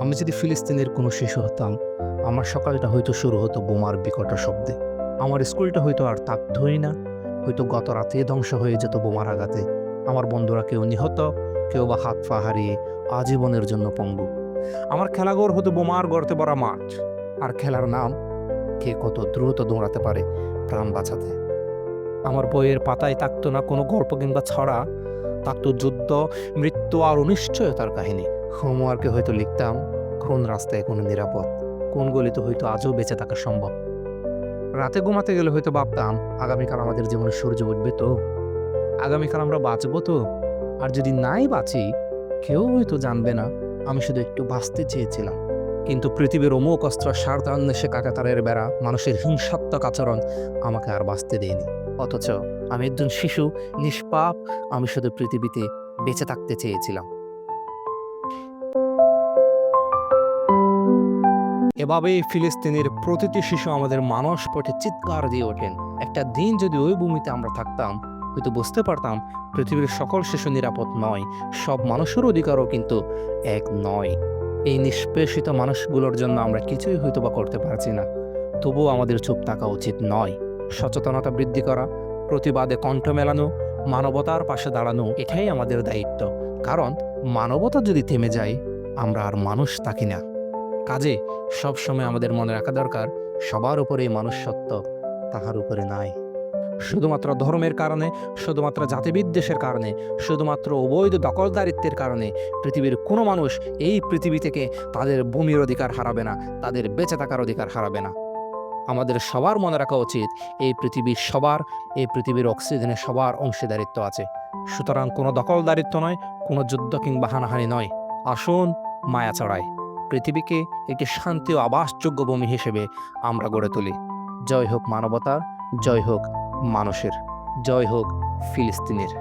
আমি যদি ফিলিস্তিনের কোনো শিশু হতাম, আমার সকালটা হয়তো শুরু হতো বোমার বিকট শব্দে। আমার স্কুলটা হয়তো আর থাকতই না, হয়তো গত রাতেই ধ্বংস হয়ে যেত বোমার আঘাতে। আমার বন্ধুরা কেউ নিহত, কেউ বা হাত পা হারিয়ে আজীবনের জন্য পঙ্গু। আমার খেলাঘর হতো বোমার গর্তে ভরা মাঠ, আর খেলার নাম কে কত দ্রুত দৌড়াতে পারে প্রাণ বাঁচাতে। আমার বইয়ের পাতায় থাকতো না কোনো গল্প কিংবা ছড়া, থাকতো যুদ্ধ, মৃত্যু আর অনিশ্চয়তার কাহিনী। হোমওয়ার্কে হয়তো লিখতাম কোন রাস্তায় কোনো নিরাপদ, কোন গলিতে হয়তো আজও বেঁচে থাকা সম্ভব। রাতে ঘুমাতে গেলে হয়তো ভাবতাম আগামীকাল আমাদের জীবনে সূর্য উঠবে তো, আগামীকাল আমরা বাঁচবো তো। আর যদি নাই বাঁচি, কেউ হয়তো জানবে না, আমি শুধু একটু বাঁচতে চেয়েছিলাম। কিন্তু পৃথিবীর অমুক অস্ত্র স্বার্থ অন্বেষে কাঁটাতারের বেড়া, মানুষের হিংসাত্মক আচরণ আমাকে আর বাঁচতে দেয়নি। অথচ আমি একজন শিশু, নিষ্পাপ। আমি শুধু পৃথিবীতে বেঁচে থাকতে চেয়েছিলাম। এভাবেই ফিলিস্তিনের প্রতিটি শিশু আমাদের মানসপটে চিৎকার দিয়ে ওঠেন। একটা দিন যদি ওই ভূমিতে আমরা থাকতাম, হয়তো বুঝতে পারতাম পৃথিবীর সকল শিশু নিরাপদ নয়, সব মানুষের অধিকারও কিন্তু এক নয়। এই নিষ্পেষিত মানুষগুলোর জন্য আমরা কিছুই হয়তো বা করতে পারছি না, তবুও আমাদের চুপ থাকা উচিত নয়। সচেতনতা বৃদ্ধি করা, প্রতিবাদে কণ্ঠ মেলানো, মানবতার পাশে দাঁড়ানো, এটাই আমাদের দায়িত্ব। কারণ মানবতা যদি থেমে যায়, আমরা আর মানুষ থাকি না। কাজে সবসময় আমাদের মনে রাখা দরকার, সবার উপরে মানুষ সত্য, তাহার উপরে নাই। শুধুমাত্র ধর্মের কারণে, শুধুমাত্র জাতিবিদ্বেষের কারণে, শুধুমাত্র অবৈধ দখলদারিত্বের কারণে পৃথিবীর কোনো মানুষ এই পৃথিবী থেকে তাদের ভূমির অধিকার হারাবে না, তাদের বেঁচে থাকার অধিকার হারাবে না। আমাদের সবার মনে রাখা উচিত, এই পৃথিবীর সবার, এই পৃথিবীর অক্সিজেনে সবার অংশীদারিত্ব আছে। সুতরাং কোনো দখলদারিত্ব নয়, কোনো যুদ্ধ কিংবা হানাহানি নয়। আসুন মায়া ছড়াই, পৃথিবীকে একটি শান্তি ও আবাসযোগ্য ভূমি হিসেবে আমরা গড়ে তুলি। জয় হোক মানবতার, জয় হোক মানুষের, জয় হোক ফিলিস্তিনের।